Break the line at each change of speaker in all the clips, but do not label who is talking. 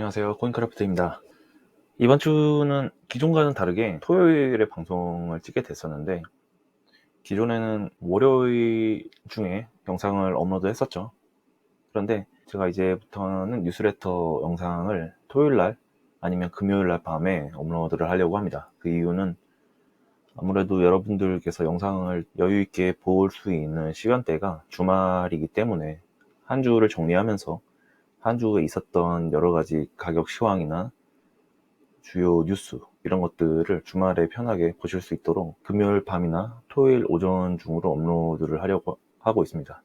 안녕하세요. 코인크래프트입니다. 이번 주는 기존과는 다르게 토요일에 방송을 찍게 됐었는데, 기존에는 월요일 중에 영상을 업로드 했었죠. 그런데 제가 이제부터는 뉴스레터 영상을 토요일날 아니면 금요일날 밤에 업로드를 하려고 합니다. 그 이유는 아무래도 여러분들께서 영상을 여유있게 볼 수 있는 시간대가 주말이기 때문에 한 주를 정리하면서 한 주에 있었던 여러 가지 가격 시황이나 주요 뉴스 이런 것들을 주말에 편하게 보실 수 있도록 금요일 밤이나 토요일 오전 중으로 업로드를 하려고 하고 있습니다.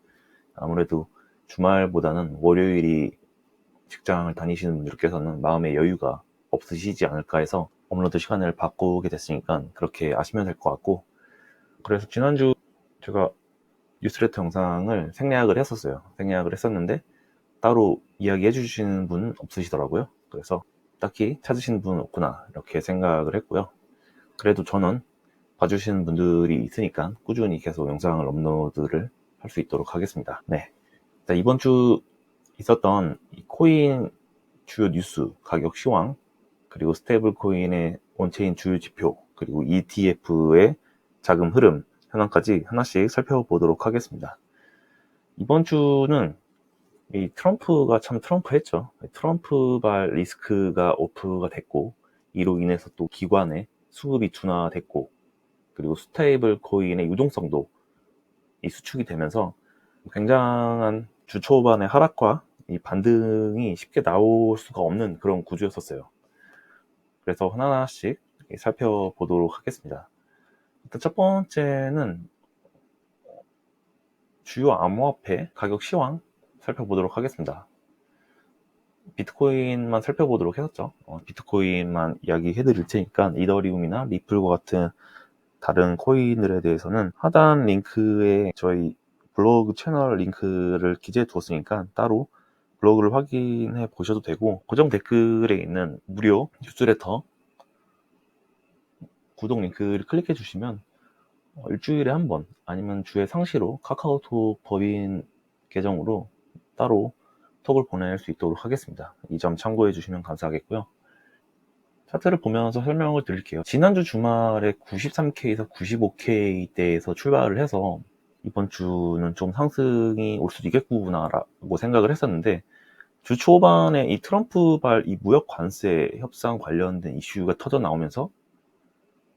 아무래도 주말보다는 월요일이 직장을 다니시는 분들께서는 마음의 여유가 없으시지 않을까 해서 업로드 시간을 바꾸게 됐으니까 그렇게 아시면 될 것 같고, 그래서 지난주 제가 뉴스레터 영상을 생략을 했었어요. 생략을 했었는데 따로 이야기해 주시는 분은 없으시더라고요. 그래서 딱히 찾으시는 분은 없구나 이렇게 생각을 했고요. 그래도 저는 봐주시는 분들이 있으니까 꾸준히 계속 영상을 업로드를 할 수 있도록 하겠습니다. 네, 이번 주 있었던 이 코인 주요 뉴스, 가격 시황, 그리고 스테이블 코인의 온체인 주요 지표, 그리고 ETF의 자금 흐름 현황까지 하나씩 살펴보도록 하겠습니다. 이번 주는 이 트럼프가 참 트럼프했죠. 트럼프발 리스크가 오프가 됐고, 이로 인해서 또 기관의 수급이 둔화됐고, 그리고 스테이블 코인의 유동성도 이 수축이 되면서 굉장한 주 초반의 하락과 이 반등이 쉽게 나올 수가 없는 그런 구조였었어요. 그래서 하나하나씩 살펴보도록 하겠습니다. 일단 첫 번째는 주요 암호화폐 가격 시황 살펴보도록 하겠습니다. 비트코인만 살펴보도록 했었죠. 비트코인만 이야기해 드릴 테니까 이더리움이나 리플과 같은 다른 코인들에 대해서는 하단 링크에 저희 블로그 채널 링크를 기재해 두었으니까 따로 블로그를 확인해 보셔도 되고, 고정 댓글에 있는 무료 뉴스레터 구독 링크를 클릭해 주시면 일주일에 한 번 아니면 주에 상시로 카카오톡 법인 계정으로 따로 톡을 보낼 수 있도록 하겠습니다. 이 점 참고해 주시면 감사하겠고요. 차트를 보면서 설명을 드릴게요. 지난주 주말에 93K에서 95K대에서 출발을 해서 이번 주는 좀 상승이 올 수도 있겠구나라고 생각을 했었는데, 주 초반에 이 트럼프발 이 무역 관세 협상 관련된 이슈가 터져 나오면서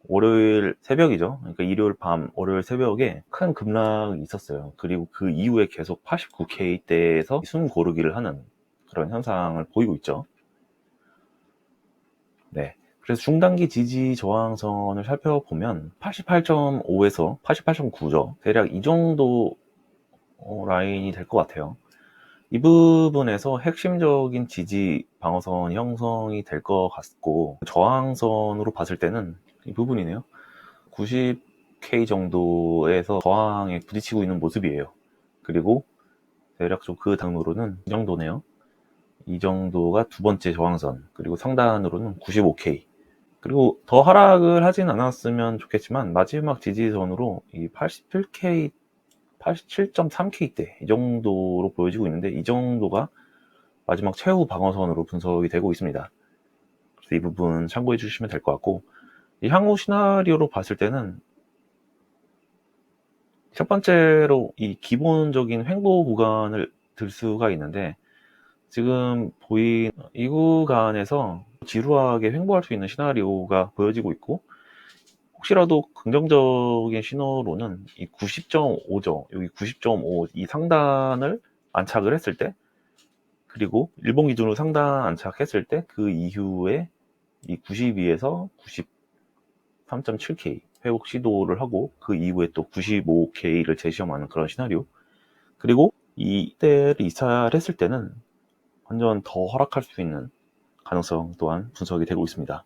월요일 새벽이죠. 그러니까 일요일 밤, 월요일 새벽에 큰 급락이 있었어요. 그리고 그 이후에 계속 89K대에서 숨 고르기를 하는 그런 현상을 보이고 있죠. 네. 그래서 중단기 지지 저항선을 살펴보면 88.5에서 88.9죠. 대략 이 정도 라인이 될 것 같아요. 이 부분에서 핵심적인 지지 방어선 형성이 될 것 같고, 저항선으로 봤을 때는 이 부분이네요. 90K 정도에서 저항에 부딪히고 있는 모습이에요. 그리고 대략적으로 그 다음으로는 이 정도네요. 이 정도가 두 번째 저항선, 그리고 상단으로는 95K, 그리고 더 하락을 하진 않았으면 좋겠지만 마지막 지지선으로 이 87K, 87.3K대 이 정도로 보여지고 있는데, 이 정도가 마지막 최후 방어선으로 분석이 되고 있습니다. 그래서 이 부분 참고해 주시면 될 것 같고, 이 향후 시나리오로 봤을 때는 첫 번째로 이 기본적인 횡보 구간을 들 수가 있는데, 지금 보인 이 구간에서 지루하게 횡보할 수 있는 시나리오가 보여지고 있고, 혹시라도 긍정적인 신호로는 이 90.5죠. 여기 90.5 이 상단을 안착을 했을 때, 그리고 일본 기준으로 상단 안착했을 때 그 이후에 이 92에서 93.7K 회복 시도를 하고, 그 이후에 또 95K를 재시험하는 그런 시나리오, 그리고 이때를 이탈했을 때는 완전 더 허락할 수 있는 가능성 또한 분석이 되고 있습니다.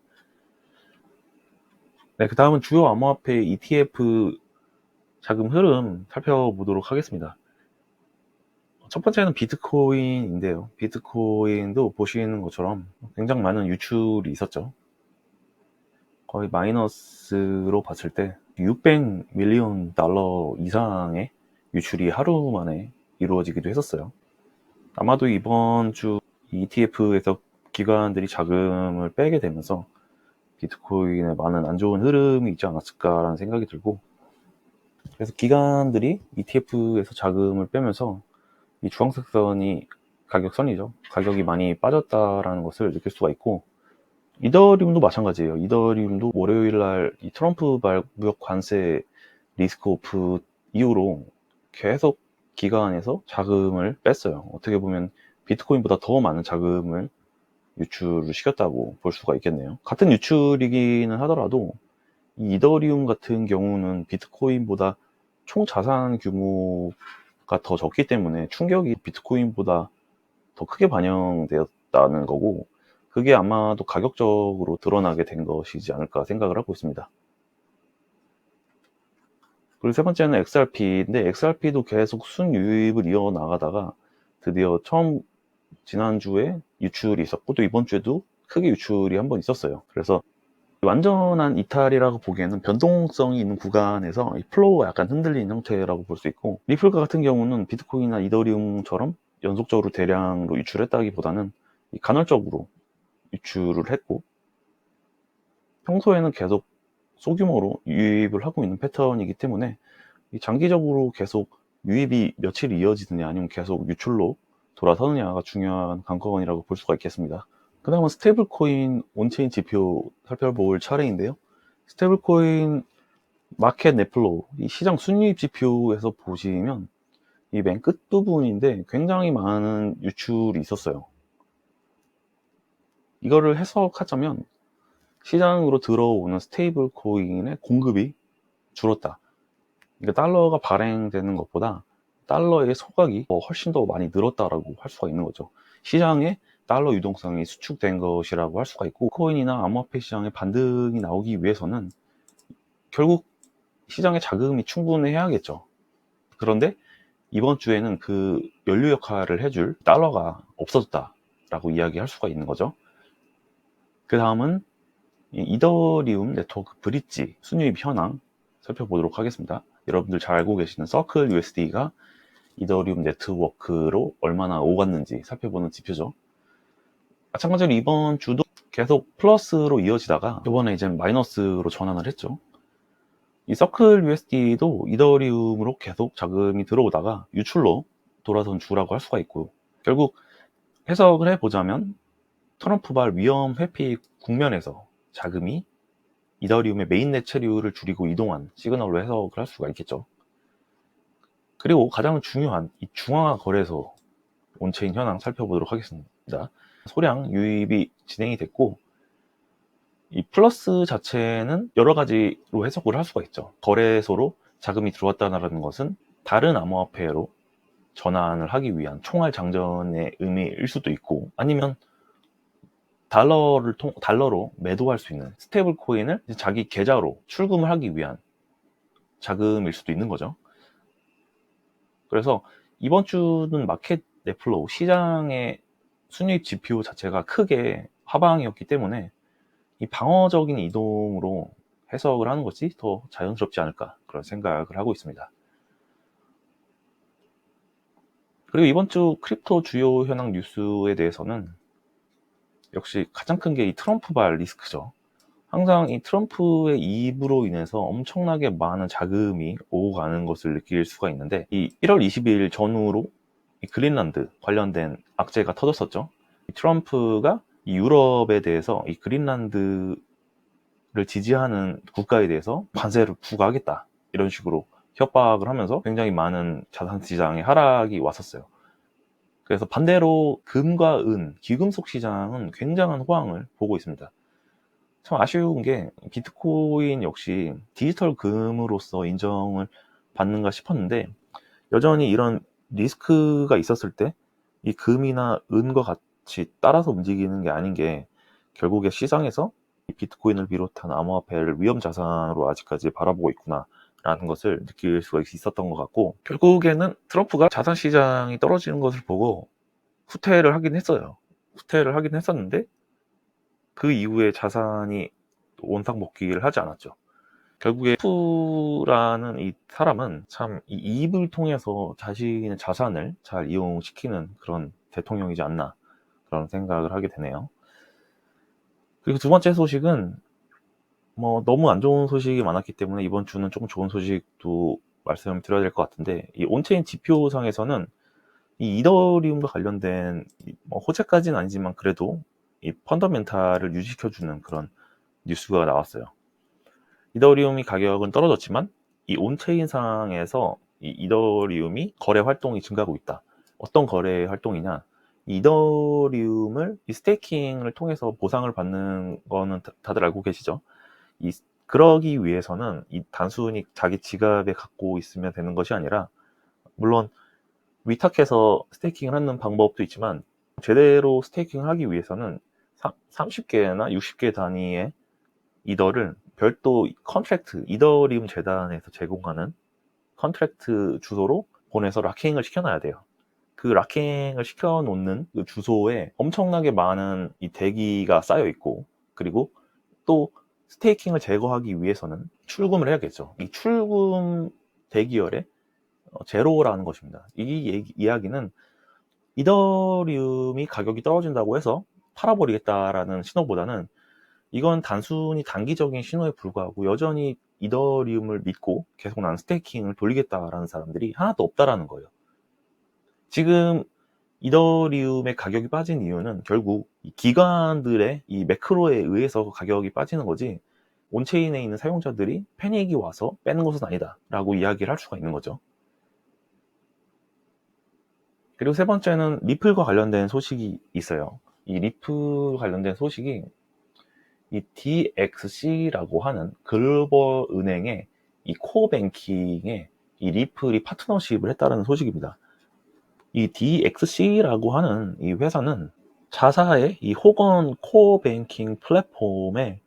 네, 그 다음은 주요 암호화폐 ETF 자금 흐름 살펴보도록 하겠습니다. 첫 번째는 비트코인인데요. 비트코인도 보시는 것처럼 굉장히 많은 유출이 있었죠. 거의 마이너스로 봤을 때 600밀리언 달러 이상의 유출이 하루 만에 이루어지기도 했었어요. 아마도 이번 주 ETF에서 기관들이 자금을 빼게 되면서 비트코인에 많은 안 좋은 흐름이 있지 않았을까라는 생각이 들고, 그래서 기관들이 ETF에서 자금을 빼면서 이 주황색 선이 가격선이죠. 가격이 많이 빠졌다라는 것을 느낄 수가 있고, 이더리움도 마찬가지예요. 이더리움도 월요일날 이 트럼프발 무역 관세 리스크 오프 이후로 계속 기관에서 자금을 뺐어요. 어떻게 보면 비트코인보다 더 많은 자금을 유출을 시켰다고 볼 수가 있겠네요. 같은 유출이기는 하더라도 이 이더리움 같은 경우는 비트코인보다 총 자산 규모가 더 적기 때문에 충격이 비트코인보다 더 크게 반영되었다는 거고, 그게 아마도 가격적으로 드러나게 된 것이지 않을까 생각을 하고 있습니다. 그리고 세 번째는 XRP인데, XRP도 계속 순유입을 이어나가다가 드디어 지난주에 유출이 있었고, 또 이번 주에도 크게 유출이 한번 있었어요. 그래서 완전한 이탈이라고 보기에는 변동성이 있는 구간에서 이 플로우가 약간 흔들린 형태라고 볼 수 있고, 리플과 같은 경우는 비트코인이나 이더리움처럼 연속적으로 대량으로 유출했다기보다는 간헐적으로 유출을 했고, 평소에는 계속 소규모로 유입을 하고 있는 패턴이기 때문에 장기적으로 계속 유입이 며칠 이어지느냐 아니면 계속 유출로 돌아서느냐가 중요한 관건이라고 볼 수가 있겠습니다. 그 다음은 스테이블 코인 온체인 지표 살펴볼 차례인데요. 스테이블 코인 마켓 넷플로우, 이 시장 순유입 지표에서 보시면 이 맨 끝부분인데 굉장히 많은 유출이 있었어요. 이거를 해석하자면 시장으로 들어오는 스테이블 코인의 공급이 줄었다. 그러니까 달러가 발행되는 것보다 달러의 소각이 훨씬 더 많이 늘었다라고 할 수가 있는 거죠. 시장에 달러 유동성이 수축된 것이라고 할 수가 있고, 코인이나 암호화폐 시장의 반등이 나오기 위해서는 결국 시장에 자금이 충분해야겠죠. 그런데 이번 주에는 그 연료 역할을 해줄 달러가 없어졌다라고 이야기할 수가 있는 거죠. 그 다음은 이더리움 네트워크 브릿지 순유입 현황 살펴보도록 하겠습니다. 여러분들 잘 알고 계시는 서클 USD가 이더리움 네트워크로 얼마나 오갔는지 살펴보는 지표죠. 마찬가지로 이번 주도 계속 플러스로 이어지다가 이번에 이제 마이너스로 전환을 했죠. 이 서클 USD도 이더리움으로 계속 자금이 들어오다가 유출로 돌아선 주라고 할 수가 있고, 결국 해석을 해보자면 트럼프발 위험 회피 국면에서 자금이 이더리움의 메인넷 체류를 줄이고 이동한 시그널로 해석을 할 수가 있겠죠. 그리고 가장 중요한 이 중앙화 거래소 온체인 현황 살펴보도록 하겠습니다. 소량 유입이 진행이 됐고, 이 플러스 자체는 여러 가지로 해석을 할 수가 있죠. 거래소로 자금이 들어왔다는 것은 다른 암호화폐로 전환을 하기 위한 총알 장전의 의미일 수도 있고, 아니면 달러로 매도할 수 있는 스테이블 코인을 자기 계좌로 출금을 하기 위한 자금일 수도 있는 거죠. 그래서 이번 주는 마켓 넷플로우, 시장의 순이익 지표 자체가 크게 하방이었기 때문에 이 방어적인 이동으로 해석을 하는 것이 더 자연스럽지 않을까, 그런 생각을 하고 있습니다. 그리고 이번 주 크립토 주요 현황 뉴스에 대해서는 역시 가장 큰 게 이 트럼프발 리스크죠. 항상 이 트럼프의 이입으로 인해서 엄청나게 많은 자금이 오고 가는 것을 느낄 수가 있는데, 이 1월 20일 전후로 이 그린란드 관련된 악재가 터졌었죠. 이 트럼프가 이 유럽에 대해서 이 그린란드를 지지하는 국가에 대해서 관세를 부과하겠다, 이런 식으로 협박을 하면서 굉장히 많은 자산 시장에 하락이 왔었어요. 그래서 반대로 금과 은, 귀금속 시장은 굉장한 호황을 보고 있습니다. 참 아쉬운 게 비트코인 역시 디지털 금으로서 인정을 받는가 싶었는데, 여전히 이런 리스크가 있었을 때 이 금이나 은과 같이 따라서 움직이는 게 아닌 게, 결국에 시장에서 비트코인을 비롯한 암호화폐를 위험 자산으로 아직까지 바라보고 있구나 라는 것을 느낄 수가 있었던 것 같고, 결국에는 트럼프가 자산 시장이 떨어지는 것을 보고 후퇴를 하긴 했어요. 후퇴를 하긴 했었는데 그 이후에 자산이 원상복귀를 하지 않았죠. 결국에 트럼프라는 이 사람은 참 이 이입을 통해서 자신의 자산을 잘 이용시키는 그런 대통령이지 않나, 그런 생각을 하게 되네요. 그리고 두 번째 소식은 뭐 너무 안 좋은 소식이 많았기 때문에 이번 주는 조금 좋은 소식도 말씀드려야 될 것 같은데, 이 온체인 지표상에서는 이 이더리움과 관련된 뭐 호재까지는 아니지만 그래도 이 펀더멘탈을 유지시켜주는 그런 뉴스가 나왔어요. 이더리움이 가격은 떨어졌지만 이 온체인 상에서 이 이더리움이 거래 활동이 증가하고 있다. 어떤 거래 활동이냐? 이 이더리움을 이 스테이킹을 통해서 보상을 받는 거는 다들 알고 계시죠? 이 그러기 위해서는 이 단순히 자기 지갑에 갖고 있으면 되는 것이 아니라, 물론 위탁해서 스테이킹을 하는 방법도 있지만 제대로 스테이킹을 하기 위해서는 30개나 60개 단위의 이더를 별도 컨트랙트, 이더리움 재단에서 제공하는 컨트랙트 주소로 보내서 락킹을 시켜놔야 돼요. 그 락킹을 시켜놓는 그 주소에 엄청나게 많은 이 대기가 쌓여 있고, 그리고 또 스테이킹을 제거하기 위해서는 출금을 해야겠죠. 이 출금 대기열에 제로라는 것입니다. 이 이야기는 이더리움이 가격이 떨어진다고 해서 팔아버리겠다라는 신호보다는, 이건 단순히 단기적인 신호에 불과하고 여전히 이더리움을 믿고 계속 난 스테이킹을 돌리겠다라는 사람들이 하나도 없다라는 거예요. 지금 이더리움의 가격이 빠진 이유는 결국 이 기관들의 이 매크로에 의해서 가격이 빠지는 거지, 온체인에 있는 사용자들이 패닉이 와서 빼는 것은 아니다 라고 이야기를 할 수가 있는 거죠. 그리고 세 번째는 리플과 관련된 소식이 있어요. 이 리플 관련된 소식이 이 DXC라고 하는 글로벌 은행의 이 코어 뱅킹에 이 리플이 파트너십을 했다는 소식입니다. 이 DXC라고 하는 이 회사는 자사의 이 호건 코어 뱅킹 플랫폼에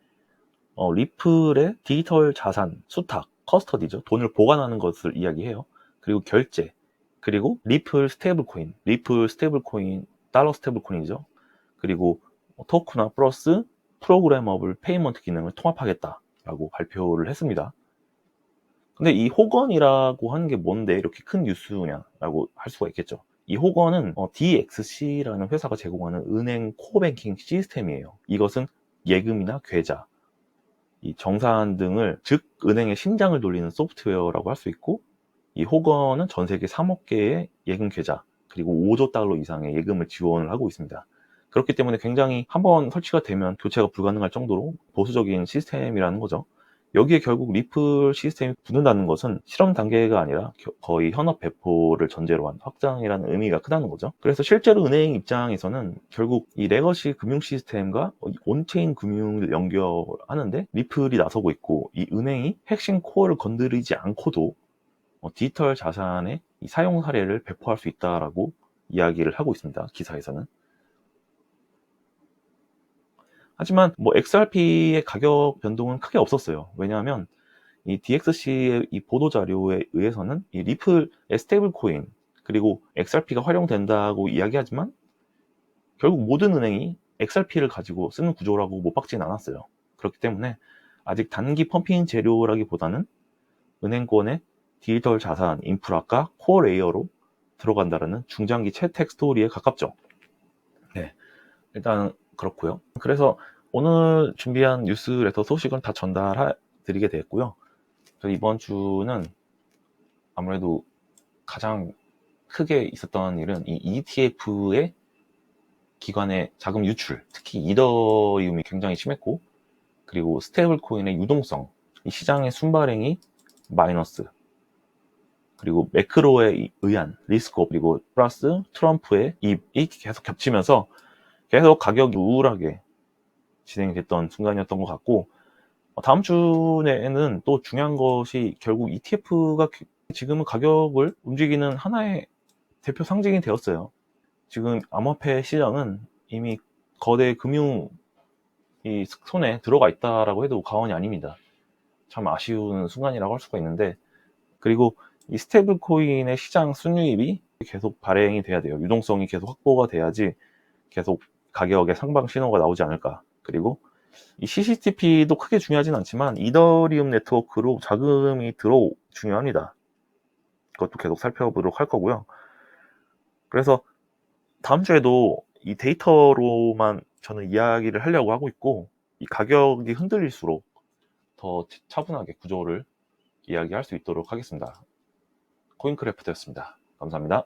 리플의 디지털 자산, 수탁, 커스터디죠. 돈을 보관하는 것을 이야기해요. 그리고 결제, 그리고 리플 스테이블 코인, 달러 스테이블 코인이죠. 그리고 토크나 플러스 프로그래머블 페이먼트 기능을 통합하겠다라고 발표를 했습니다. 근데 이 호건이라고 하는 게 뭔데 이렇게 큰 뉴스냐라고 할 수가 있겠죠. 이 호건은 DXC라는 회사가 제공하는 은행 코어뱅킹 시스템이에요. 이것은 예금이나 계좌, 이 정산 등을, 즉 은행의 심장을 돌리는 소프트웨어라고 할 수 있고, 이 호건은 전 세계 3억 개의 예금 계좌, 그리고 5조 달러 이상의 예금을 지원을 하고 있습니다. 그렇기 때문에 굉장히 한번 설치가 되면 교체가 불가능할 정도로 보수적인 시스템이라는 거죠. 여기에 결국 리플 시스템이 붙는다는 것은 실험 단계가 아니라 거의 현업 배포를 전제로 한 확장이라는 의미가 크다는 거죠. 그래서 실제로 은행 입장에서는 결국 이 레거시 금융 시스템과 온체인 금융을 연결하는데 리플이 나서고 있고, 이 은행이 핵심 코어를 건드리지 않고도 디지털 자산의 사용 사례를 배포할 수 있다라고 이야기를 하고 있습니다. 기사에서는. 하지만 뭐 XRP의 가격 변동은 크게 없었어요. 왜냐하면 이 DXC의 이 보도 자료에 의해서는 이 리플의 스테이블 코인 그리고 XRP가 활용된다고 이야기하지만 결국 모든 은행이 XRP를 가지고 쓰는 구조라고 못 박지는 않았어요. 그렇기 때문에 아직 단기 펌핑 재료라기보다는 은행권의 디지털 자산 인프라가 코어 레이어로 들어간다는 중장기 채택 스토리에 가깝죠. 네, 일단 그렇고요. 그래서 오늘 준비한 뉴스레터 소식은 다 전달드리게 됐고요. 이번 주는 아무래도 가장 크게 있었던 일은 이 ETF의 기관의 자금 유출, 특히 이더리움이 굉장히 심했고, 그리고 스테이블 코인의 유동성, 이 시장의 순발행이 마이너스, 그리고 매크로에 의한 리스크, 그리고 플러스 트럼프의 입이 계속 겹치면서 계속 가격이 우울하게 진행됐던 순간이었던 것 같고, 다음 주에는 또 중요한 것이 결국 ETF가 지금은 가격을 움직이는 하나의 대표 상징이 되었어요. 지금 암호화폐 시장은 이미 거대 금융 손에 들어가 있다라고 해도 과언이 아닙니다. 참 아쉬운 순간이라고 할 수가 있는데, 그리고 이 스테이블 코인의 시장 순유입이 계속 발행이 돼야 돼요. 유동성이 계속 확보가 돼야지 계속 가격에 상방 신호가 나오지 않을까. 그리고 이 CCTP도 크게 중요하진 않지만 이더리움 네트워크로 자금이 중요합니다. 그것도 계속 살펴보도록 할 거고요. 그래서 다음 주에도 이 데이터로만 저는 이야기를 하려고 하고 있고, 이 가격이 흔들릴수록 더 차분하게 구조를 이야기할 수 있도록 하겠습니다. 코인크래프트였습니다. 감사합니다.